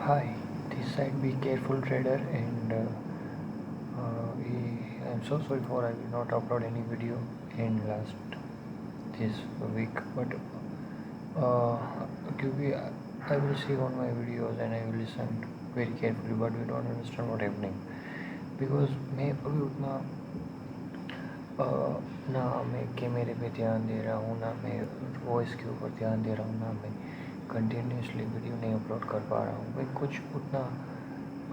Hi, this side be careful trader and I'm so sorry for I will not upload any video in last this week, but uh, क्योंकि I will see on my videos and I will listen very carefully, but we don't understand what happening because मैं अभी उतना ना मैं कैमरे पे ध्यान दे रहा हूँ, ना मैं वॉइस के ऊपर ध्यान दे रहा हूँ, ना मैं कंटिन्यूसली वीडियो नहीं अपलोड कर पा रहा हूँ। मैं कुछ उतना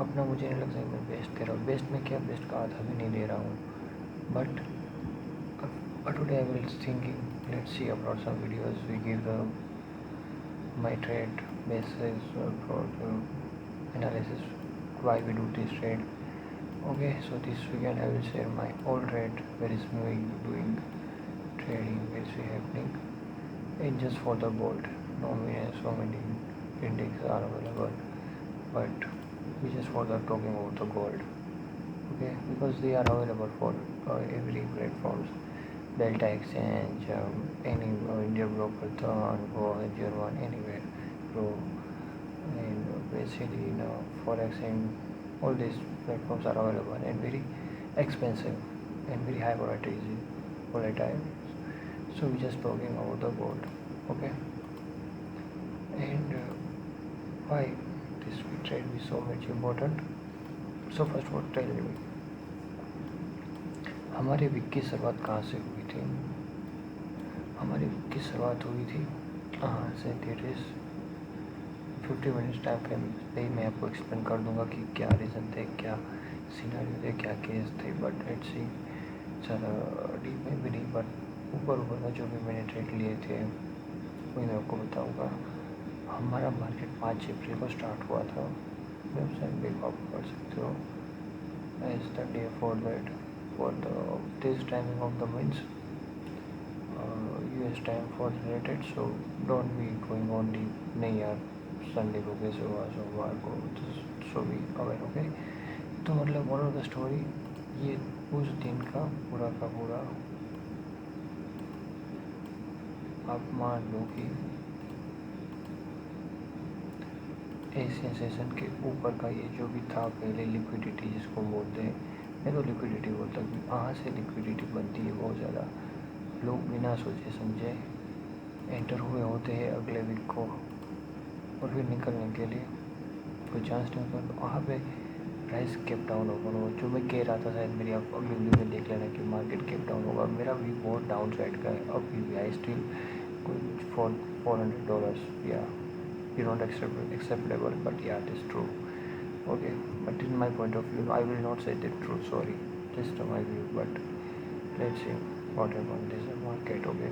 अपना मुझे नहीं लगता है मैं बेस्ट दे रहा हूँ। बेस्ट में क्या, बेस्ट का आधा भी नहीं दे रहा हूँ। But today I will thinking let's see upload some videos we give the my trade basis for the analysis why we do this trade. Okay, so this weekend I will share my all trade where is me doing trading, where is happening, and just for the gold. No so many indices are available, but we just for the talking about the gold. Okay, because they are available for every platforms, Delta Exchange, any India broker, Thorn, Go, German, anywhere, Pro, and basically Forex and all these platforms are available and very expensive and very high volatile. So we just talking about the gold. Okay, and why this trade is so much important. So first what tell me, हमारे week की शुरुआत कहाँ से हुई थी? हमारी week की शुरुआत हुई थी से that is 50 minutes time frame पे मैं आपको एक्सप्लेन कर दूंगा कि क्या रीज़न थे, क्या सीनारियो थे, क्या केस थे। But let's see, sir deep में भी नहीं, बट ऊपर ऊपर में जो भी मैंने ट्रेड लिए थे वही मैं आपको बताऊँगा। हमारा मार्केट 5 अप्रैल को स्टार्ट हुआ था। वेबसाइट पे आप पढ़ सकते हो as the day for that for this timing of the means US time for related, so don't be going on deep नहीं यार संडे को कैसे हुआ, सोमवार को, सो भी अवेयर। ओके, तो मतलब मोरल ऑफ द स्टोरी ये उस दिन का पूरा आप मान लो कि एशियन सेशन के ऊपर का ये जो भी था पहले लिक्विडिटी जिसको बोलते हैं, मैं तो लिक्विडिटी बोलता हूँ। कहाँ से लिक्विडिटी बनती है? बहुत ज़्यादा लोग बिना सोचे समझे एंटर हुए होते हैं अगले वीक को, और फिर निकलने के लिए कोई चांस नहीं होता। तो वहाँ पे प्राइस कैप डाउन होगा। जो मैं कह रहा था, शायद मेरी आप अगली वीडियो में देख लेना कि मार्केट कैप डाउन होगा। मेरा भी बहुत डाउन साइड का है अभी भी। आई स्टिल कुछ $400 या you don't acceptable, but yeah, it is true. Okay, but in my point of view I will not say the truth, sorry, just my view. But let's see what happens in the market. Okay,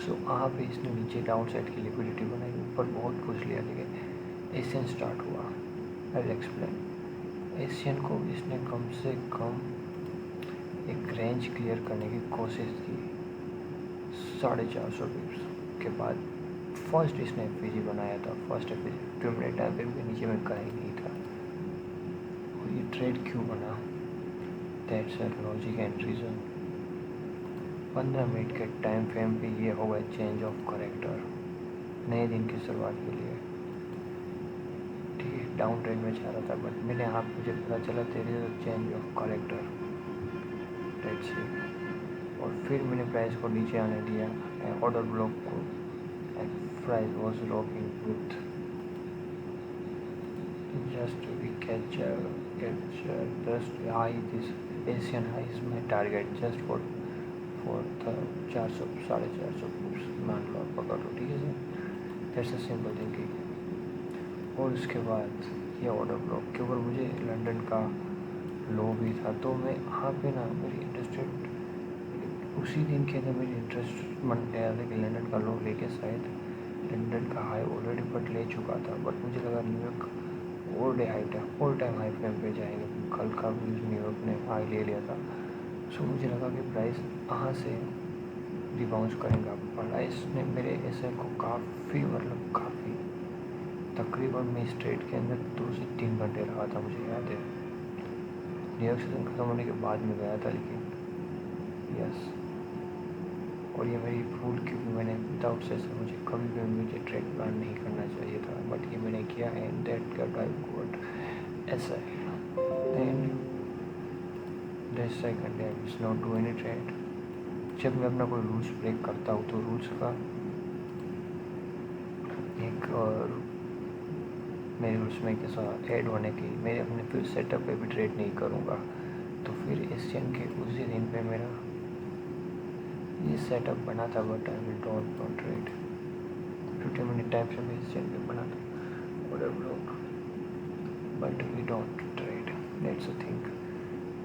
so आप इसने नीचे down side की liquidity बनाई, ऊपर बहुत कुछ लिया, लेकिन एशियन स्टार्ट हुआ। I will explain. एशियन को इसने कम से कम एक रेंज क्लियर करने की कोशिश की 450 पिप्स के बाद। फर्स्ट इसने एफ बनाया था, फर्स्ट एफ जो मेरे टाइम पे भी नीचे में कहीं नहीं था। और ये ट्रेड क्यों बना? That's a logic and reason. 15 minute के टाइम फ्रेम पे ये होगा चेंज ऑफ करेक्टर नए दिन की शुरुआत के लिए। ठीक है, डाउन ट्रेंड में जा रहा था, बट मैंने यहाँ मुझे पता चला तेरे change of character, let's see. और फिर मैंने प्राइस को नीचे आने दिया, ऑर्डर ब्लॉक को, price was rocking with just we catch just high. This Asian high is my target just for the 400 450 pips मान लो, पकड़ लो, ठीक है sir. That's a simple thinking. और उसके बाद ये ऑर्डर ब्लॉक के ऊपर मुझे लंदन का लो भी था, तो मैं यहाँ पे ना मेरी इंटरेस्टेड उसी दिन के अंदर मेरी इंटरेस्ट बन गया था कि लंदन का लो लेके शायद लंदन का हाई ऑलरेडी बट ले चुका था, बट मुझे लगा New York all time high frame पे जाएंगे। कल का भी न्यूयॉर्क ने हाई ले लिया था, सो मुझे लगा कि प्राइस यहाँ से रिबाउंस करेगा। प्राइस ने मेरे एसएल को काफ़ी तकरीबन मैं इस ट्रेड के अंदर 2 से 3 घंटे रहा था, मुझे याद है। न्यूयॉर्क सेशन खत्म होने के बाद में गया था, लेकिन यस। और ये मेरी भूल, क्योंकि मैंने विदाउट सेशन मुझे कभी भी मुझे ट्रेड प्लान नहीं करना चाहिए था, बट ये किया and that got I got SL. Then the second day I was not doing it right. जब मैं अपना कोई रूल्स ब्रेक करता हूँ तो रूल्स का एक और मेरे रूल्स में कैसा ऐड होने की मेरे अपने फिर सेटअप पे भी ट्रेड नहीं करूँगा. तो फिर एशियन के उसी दिन पे मेरा ये सेटअप बना था but I will don't trade. 50 minute time से मैं एशियन पे बना था order block but we don't trade. That's a thing.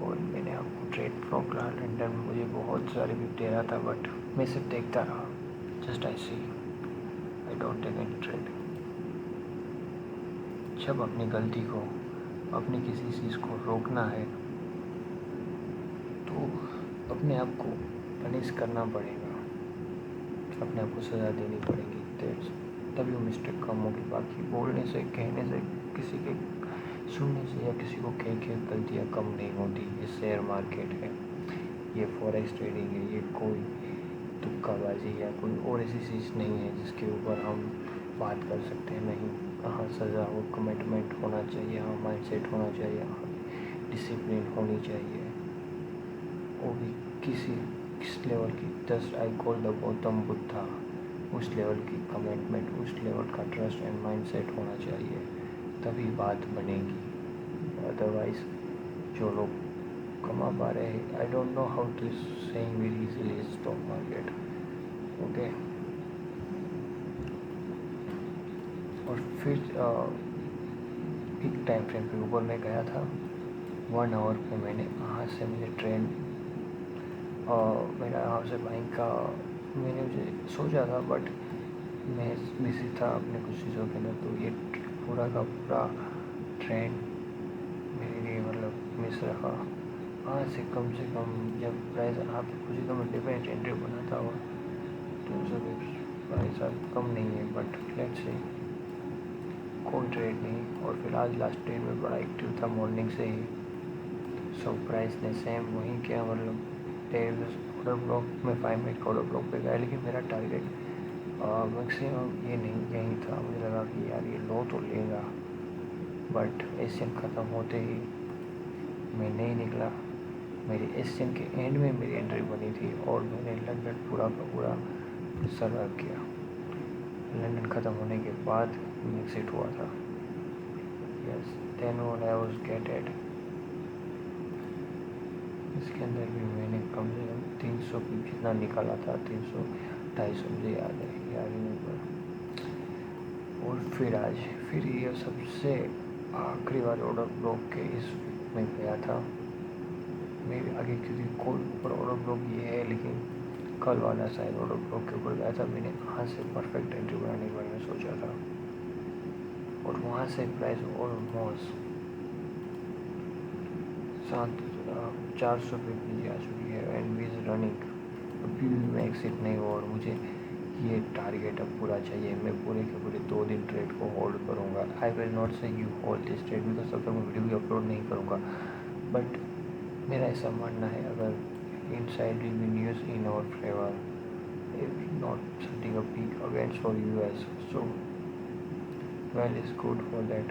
और मैंने आपको ट्रेड फ्रॉम लंदन में मुझे बहुत सारे भी दे रहा था बट मैं सिर्फ देखता रहा. Just I see I don't take any trade. जब अपनी गलती को अपनी किसी चीज़ को रोकना है तो अपने आप को पनिश करना पड़ेगा, अपने आप को सज़ा देनी पड़ेगी. तभी वो मिस्टेक कम होगी. बाकी बोलने से कहने से किसी के सुनने से या किसी को कह के गलतियाँ कम नहीं होती. ये शेयर मार्केट है, ये फॉरेक्स ट्रेडिंग है, ये कोई तुक्काबाजी या कोई और ऐसी चीज़ नहीं है जिसके ऊपर हम बात कर सकते हैं. नहीं, हाँ सज़ा हो, कमिटमेंट होना चाहिए, हाँ माइंडसेट होना चाहिए, हाँ डिसिप्लिन होनी चाहिए. वो भी किस लेवल की. Just I call the Gautam Buddha. उस लेवल की कमिटमेंट, उस लेवल का ट्रस्ट एंड माइंडसेट होना चाहिए, तभी बात बनेगी. अदरवाइज जो लोग कमा पा रहे हैं, I don't know how to saying very easily stock market. Okay. और फिर एक टाइम फ्रेम के ऊपर मैं गया था 1 आवर पे. मैंने यहाँ से मुझे ट्रेन मेरा यहाँ से बाइक का मैंने मुझे सोचा था बट मैं बिजी था अपने कुछ चीज़ों के अंदर. तो ये पूरा का पूरा ट्रेन मेरे लिए मतलब मिस रहा. हाँ से कम जब प्राइस आप कुछ तो मैं डिफरेंट एंट्री बनाता हुआ तो सब प्राइस अब कम नहीं है बट लेट्स से कोई ट्रेड नहीं. और फिर आज लास्ट ट्रेड में बड़ा एक्टिव था मॉर्निंग से ही. सो प्राइस ने सेम वहीं किया. मतलब ऑर्डर ब्लॉक में 5 मिनट का ऑर्डर ब्लॉक पे गया लेकिन मेरा टारगेट मैक्सिमम ये नहीं यहीं था. मुझे लगा कि यार ये लो तो लेगा बट एशियन ख़त्म होते ही मैं नहीं निकला. मेरी एशियन के एंड में मेरी एंट्री बनी थी और मैंने लंदन पूरा का पूरा सर्वाइव किया. लंदन ख़त्म होने के बाद एग्जिट हुआ था. Yes, then what I was gated. इसके अंदर भी मैंने कम से कम 300 की कितना निकाला था, 300-250 मुझे याद है, याद ही नहीं पड़ा. और फिर ये सबसे आखिरी वाले ऑर्डर ब्लॉक के इस में गया था. मैं आगे क्योंकि कोई ऊपर ऑर्डर ब्लॉक ये है लेकिन कल वाला शायद ऑर्डर ब्लॉक के ऊपर गया था. मैंने वहाँ से परफेक्ट एंट्री बनाने के बारे में सोचा था और वहाँ से प्राइस ऑलमोस्ट 400 पे नीचे आ चुकी है एंड वी इज़ रनिंग. अभी भी मैं एक्सिट नहीं हुआ और मुझे ये टारगेट अब पूरा चाहिए. मैं पूरे के पूरे 2 दिन ट्रेड को होल्ड करूँगा. आई विल नॉट से you hold this trade because तब तक मैं वीडियो भी अपलोड नहीं करूँगा. बट मेरा ऐसा मानना है अगर inside will be news in our favour if not setting a peak against for US. So well is good for that.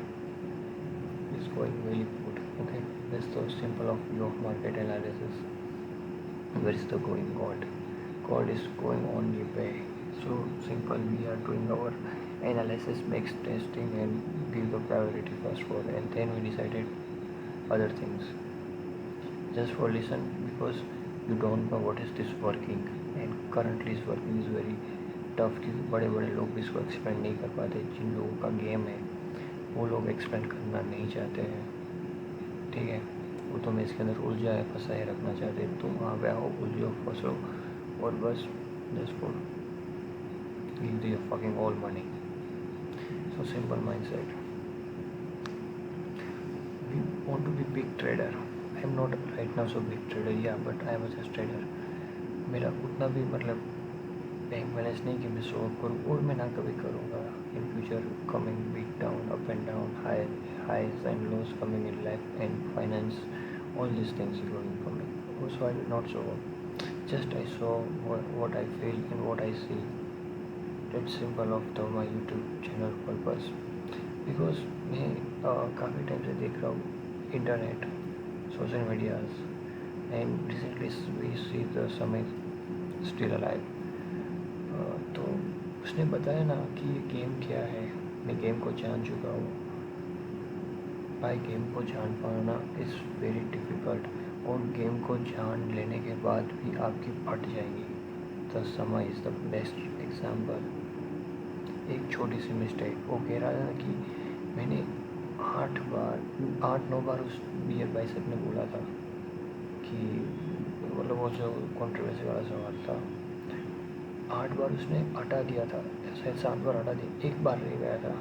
Is going very good. Okay, that's the simple of view of market analysis. Where is the going God? God is going on the way. So simple. We are doing our analysis, makes testing, and give the priority first for, and then we decided other things. Just for listen because you don't know what is this working, and currently is working is very tough. क्योंकि बड़े बड़े लोग भी इसको explain नहीं कर पाते. जिन लोगों का गेम है वो लोग एक्सप्लेन करना नहीं चाहते हैं. ठीक है, वो तुम्हें इसके अंदर उलझाए फंसाए रखना चाहते. तुम वहाँ पे आओ, उलझो, फंसो और बस just for give the fucking all money. So simple mindset. We want to be big trader. I am not right now so big trader या but I was just trader. मेरा उतना भी मतलब बैंक बैलेंस नहीं कि मैं show up करूँ और मैं ना कभी करूँगा. In future coming big down, up and down, highs and lows coming in life and finance, all these things are going coming. Also I will not show up. Just I saw what I feel and what I see. That's simple of my YouTube channel purpose. Because मैं काफ़ी time से देख रहा हूँ internet, social medias, and recently we see the समय still alive. तो उसने बताया ना कि ये गेम क्या है, मैं गेम को जान चुका हूँ। भाई गेम को जान पाना इज़ वेरी डिफ़िकल्ट, और गेम को जान लेने के बाद भी आपकी फट जाएगी। द समय इज़ द बेस्ट एग्जाम्पल। एक छोटी सी मिस्टेक, वो कह रहा था कि मैंने 8-9 बार उस बियर बाइसेप ने बोला था कि मतलब वो जो कंट्रोवर्सी वाला सवाल था, 8 बार उसने हटा दिया था, शायद 7 बार हटा दिया, एक बार रह गया था।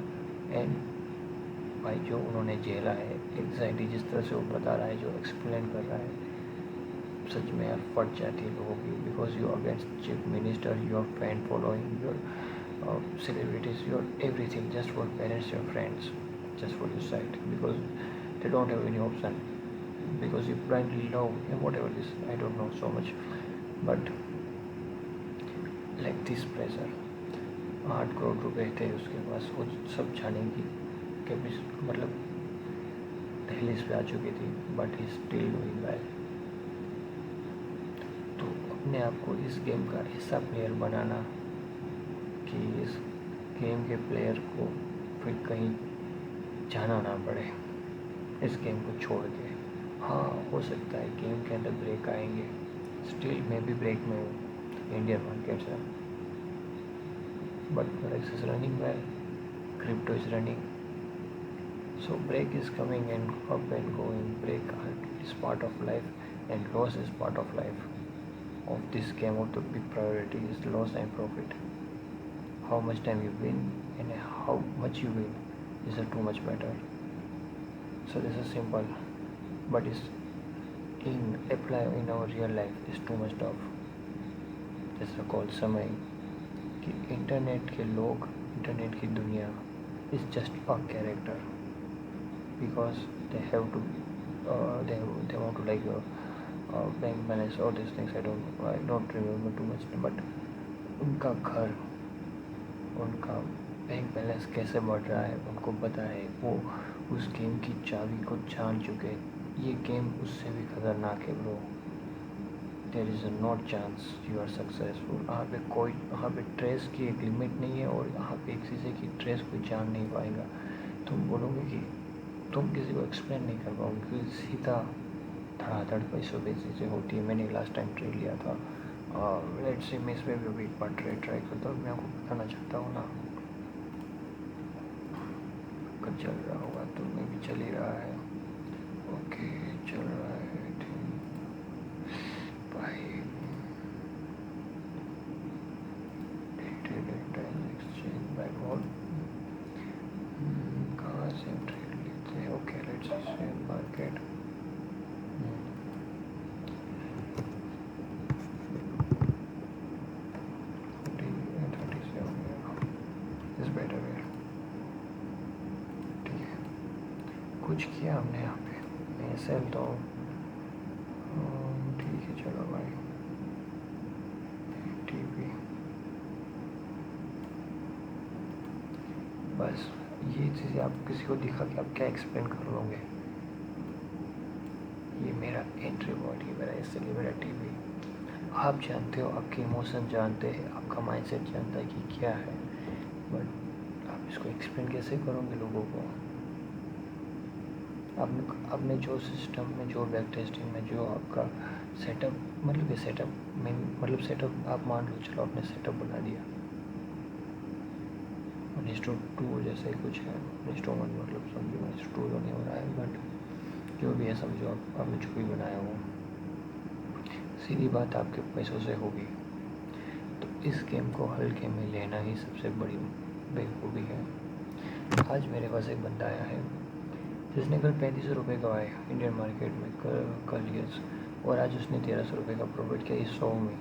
एंड भाई जो उन्होंने झेला है, एग्जैक्टली जिस तरह से वो बता रहा है, जो एक्सप्लेन कर रहा है, सच में यार फट जाती है लोगों की। Because you against chief minister, your fan following, your celebrities, your everything, just for parents, your friends, just for your side, because they don't have any option, because you blindly love and whatever this, I don't know so much, but like this pressure, 8 crore रुपए थे उसके पास, वो सब जाने की मतलब दहलीज पे आ चुकी थी, but he still doing well. तो अपने आप को इस गेम का ऐसा प्लेयर बनाना कि इस गेम के प्लेयर को फिर कहीं जाना ना पड़े इस गेम को छोड़ के। हाँ, हो सकता है गेम के अंदर ब्रेक आएंगे, स्टिल मैं भी ब्रेक में हूँ इंडियन मार्केट से, but forex is running well, crypto is running, so break is coming and up and going. Break is part of life, and loss is part of life. Of this game, of the big priority is loss and profit. How much time you win and how much you win is too much better. So this is simple, but is in apply in our real life is too much tough. जैसा call समय कि internet के लोग, internet की दुनिया is just a character, because they have to they want to like bank balance, all these things. I don't remember too much, but उनका घर, उनका बैंक बैलेंस कैसे बढ़ रहा है उनको पता है, वो उस गेम की चाबी को जान चुके। ये गेम उससे भी खतरनाक है bro. There is not chance you are successful. यहाँ पे ट्रेस की एक लिमिट नहीं है, और यहाँ पे एक चीज़ है कि ट्रेस कोई जान नहीं पाएगा। तुम बोलोगे कि तुम किसी को एक्सप्लेन नहीं कर पाओगे, क्योंकि सीधा धड़ाधड़ पैसों पे चीज़ें होती है। मैंने लास्ट टाइम ट्रेड लिया था, लेट्स से मैं इसमें भी एक बार ट्राई करता हूँ। मैं आपको बताना चाहता हूँ ना, अगर चल रहा होगा तो मैं भी चल ही रहा है। ओके, चल रहा है भाई। एक्सचेंज बाय वॉल, कहाँ से ट्रेड लेते हैं? Okay, let's say market. कुछ किया हमने यहाँ पे, मैं सेल तो ठीक है, चलो भाई। टीवी बस ये चीज़ें आप किसी को दिखा के आप क्या एक्सप्लेन कर लोगे? ये मेरा एंट्री पॉइंट, ये मेरा इसलिए मेरा टीवी। आप जानते हो, आपके इमोशन जानते हैं, आपका माइंडसेट जानता है कि क्या है, बट आप इसको एक्सप्लेन कैसे करोगे लोगों को? आपने जो सिस्टम में, जो बैक टेस्टिंग में, जो आपका सेटअप, मतलब ये सेटअप में, मतलब सेटअप आप मान लो, चलो आपने सेटअप बना दिया, इंस्टॉल 2 जैसे ही कुछ है, इंस्टॉल मतलब समझो इंस्टॉल तो नहीं हो रहा है, बट जो भी है समझो आपने जो भी बनाया हो, सीधी बात आपके पैसों से होगी। तो इस गेम को हल्के में लेना ही सबसे बड़ी बेवकूफ़ी है। आज मेरे पास एक बंदा आया है जिसने कल 3500 रुपये कमाए इंडियन मार्केट में कल यस, और आज उसने 1300 रुपये का प्रॉफिट किया इस 100 में,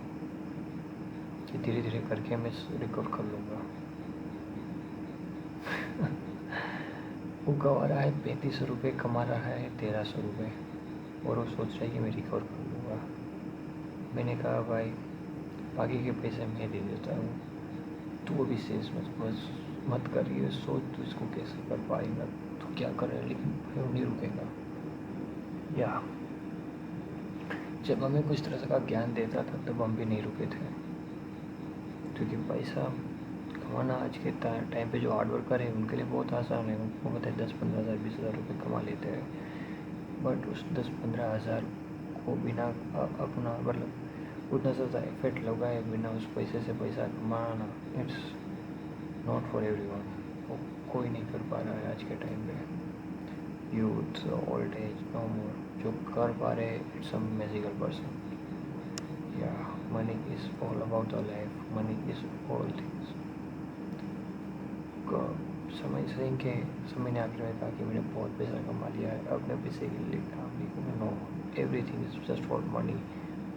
कि धीरे धीरे करके मैं रिकवर कर लूँगा। वो कमा रहा है 3500 रुपये, कमा रहा है 1300 रुपये, और वो सोच रहा है कि मैं रिकवर कर लूँगा। मैंने कहा भाई बाकी के पैसे मैं दे देता हूँ, तू वो भी सेल्स मत कर रही है, सोच तू इसको कैसे नहीं कर पाएगा तो क्या करे, लेकिन भाई वो नहीं रुकेगा। या जब हमें कुछ तरह का ज्ञान देता था तब हम भी नहीं रुके थे, क्योंकि पैसा कमाना आज के टाइम पे जो हार्ड वर्कर है उनके लिए बहुत आसान है। उनको पता है 10-15 हज़ार 20,000 रुपये कमा लेते हैं, बट उस 10-15 हज़ार को बिना अपना मतलब उतना ज़्यादा एफर्ट लगाए बिना उस पैसे से पैसा कमाना, इट्स नॉट फॉर एवरीवन। वो कोई नहीं कर पा रहा है आज के टाइम पे। यूथ, ओल्ड एज, नो मोर, जो कर पा रहे इट्स अ मैजिकल पर्सन। या money is all about the life, money is all things. समय ने आखिर में कहा कि मैंने बहुत पैसा कमा लिया है, अपने पैसे के लिए काम नहीं करना। No, everything is just for money,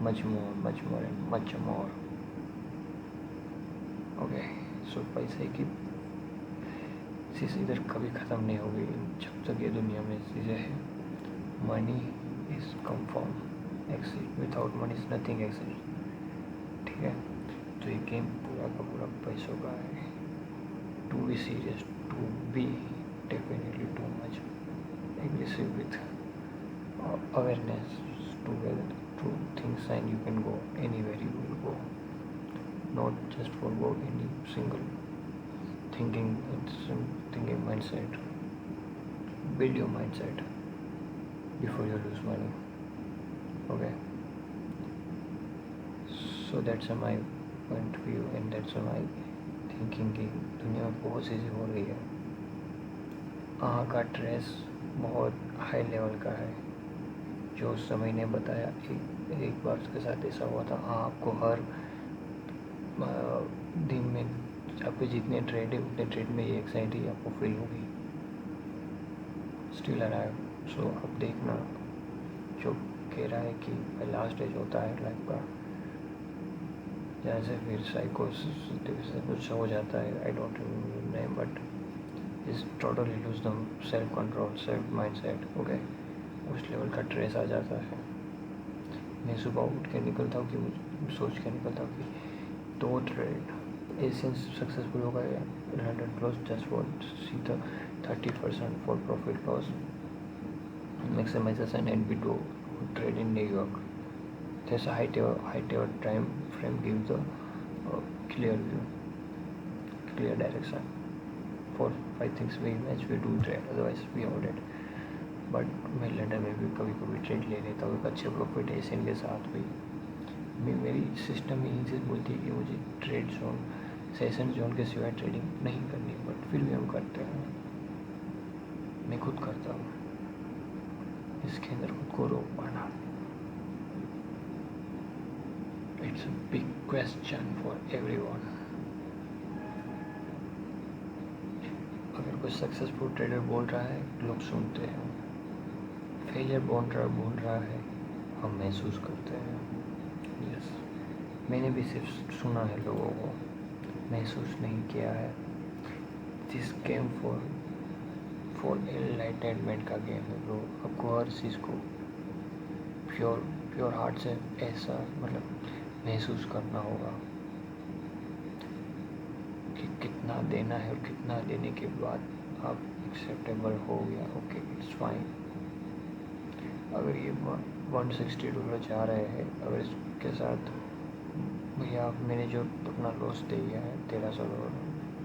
much more and much more. Okay, so पैसे की चीज़ इधर कभी ख़त्म नहीं होगी जब तक ये दुनिया में चीज़ें हैं। Money is come from exit, without money is nothing exit. ठीक है, तो ये गेम पूरा का पूरा पैसों का है। To be serious, to be definitely too much aggressive with awareness together to things, and you can go anywhere you will go, not just for go any single thinking mindset. Build your mindset before you lose money. Okay, so that's my point of view and that's my thinking की दुनिया में बहुत चीज़ें हो रही है। यहाँ का ट्रेस बहुत हाई लेवल का है, जो समय ने बताया। एक बार उसके साथ ऐसा हुआ था। आपको हर दिन में आपके जितने ट्रेड है उतने ट्रेड में ये एक्साइटी आपको फील होगी। Still arrive. सो अब देखना, जो कह रहा है कि लास्ट स्टेज होता है लाइफ का, जैसे फिर साइकोसिस कुछ हो जाता है, I don't name, but is totally lose the self control, self mindset. Okay, उस लेवल का ट्रेस आ जाता है। मैं सुबह उठ के निकलता हूँ कि सोच के निकलता हूँ कि 2 ट्रेड ऐसे सक्सेसफुल हो गए, 100 close just for see the 30% for profit loss maximisation and be to trade in New York. This height or time frame gives the clear view, clear direction. 4-5 things we match, we do trade, otherwise we avoid it. But मैं London में भी कभी कभी trade ले लेता हूँ, एक अच्छे प्रॉफिट है के साथ भी। मेरी सिस्टम यही से बोलती है कि मुझे ट्रेड जोन, सेशन जोन के सिवाय ट्रेडिंग नहीं करनी, बट फिर भी हम करते हैं। मैं खुद करता हूँ, इसके अंदर खुद को रोक पाना। It's a big question for everyone. अगर कोई सक्सेसफुल ट्रेडर बोल रहा है लोग सुनते हैं, फेलियर बोल रहा है हम महसूस करते हैं। यस, मैंने भी सिर्फ सुना है लोगों को, महसूस नहीं किया है। दिस गेम फॉर एनलाइटनमेंट का गेम है ब्रो। आपको हर चीज़ को प्योर हार्ट से ऐसा मतलब महसूस करना होगा कि कितना देना है और कितना देने के बाद आप एक्सेप्टेबल हो गया। Okay, it's fine. अगर ये $160 जा रहे हैं, अगर इसके साथ भैया मैंने जो अपना लॉस दिया है $1,300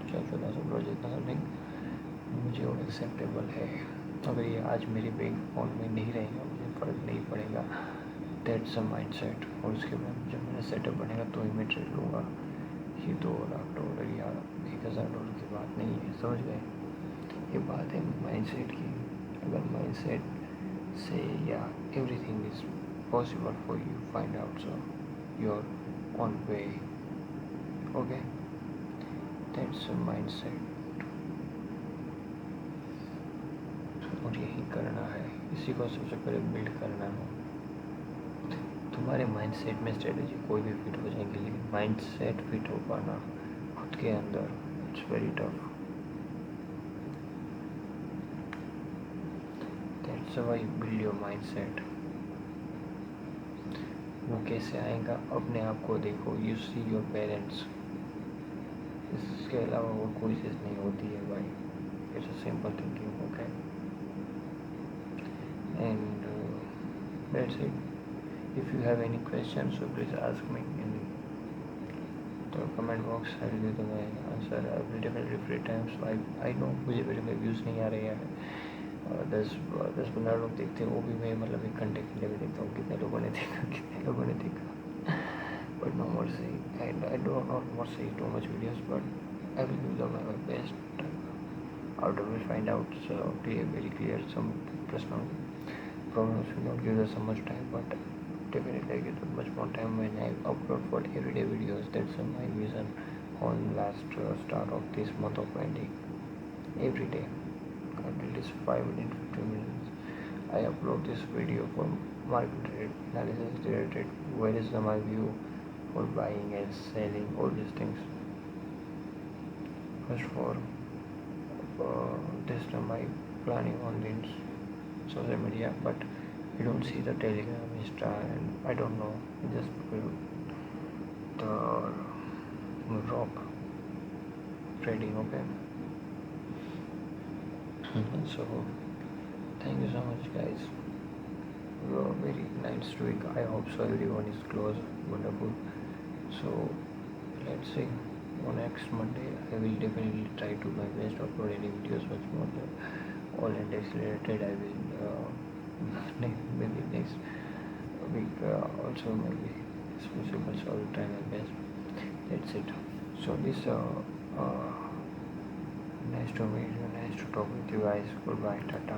$1,400 जितना नहीं, मुझे वो एक्सेप्टेबल है। अगर ये आज मेरे बैंक अकाउंट में नहीं रहेगा मुझे फ़र्क नहीं पड़ेगा। That's a mindset. और उसके बाद जब मेरा सेटअप बनेगा तो ही मैं ट्रेड लूँगा। ये $2 या $1,000 की बात नहीं है, समझ गए? ये बात है माइंडसेट की। अगर माइंडसेट से या everything is possible for you, find out so your on way. Okay, that's a mindset. और यही करना है, इसी को सबसे पहले बिल्ड करना है। तुम्हारे माइंडसेट में स्ट्रेटजी कोई भी फिट हो जाएगी, लेकिन माइंडसेट फिट हो पाना खुद के अंदर, it's very tough. That's why you build your mindset. वो कैसे आएगा? अपने आप को देखो, यू सी योर पेरेंट्स। इसके अलावा और कोई चीज़ नहीं होती है भाई। a simple thinking. Okay, and that's it. If you have any questions, so please ask me in the comment box. I will give you my answer. I will definitely free time. So I know मुझे मेरे में views नहीं आ रहे हैं, 10-15 लोग देखते हैं, वो भी मैं मतलब एक घंटे के लिए भी देखता हूँ कितने लोगों ने देखा, कितने लोगों ने देखा. But no more say, I do not more say too much videos, but I will give them my best. Out of will find out so very clear some personal problems will not give us so much time, but definitely I get much more time when I upload for everyday videos. That's my vision on last start of this month of ending. Every day, at least 5 minutes, 15 minutes, I upload this video for market analysis related. Where is my view for buying and selling, all these things. First for this time I planning on this social media, but you don't see the Telegram, Insta, and I don't know. I just put the rock trading. Okay. So thank you so much, guys. Very nice week. I hope so. Everyone is close, wonderful. So let's see. On next Monday, I will definitely try to my best to upload any videos much more all index related. I will maybe next week also maybe it's possible. So I will try my best. That's it. So this nice to meet you. Nice to talk with you guys. Goodbye. Tata.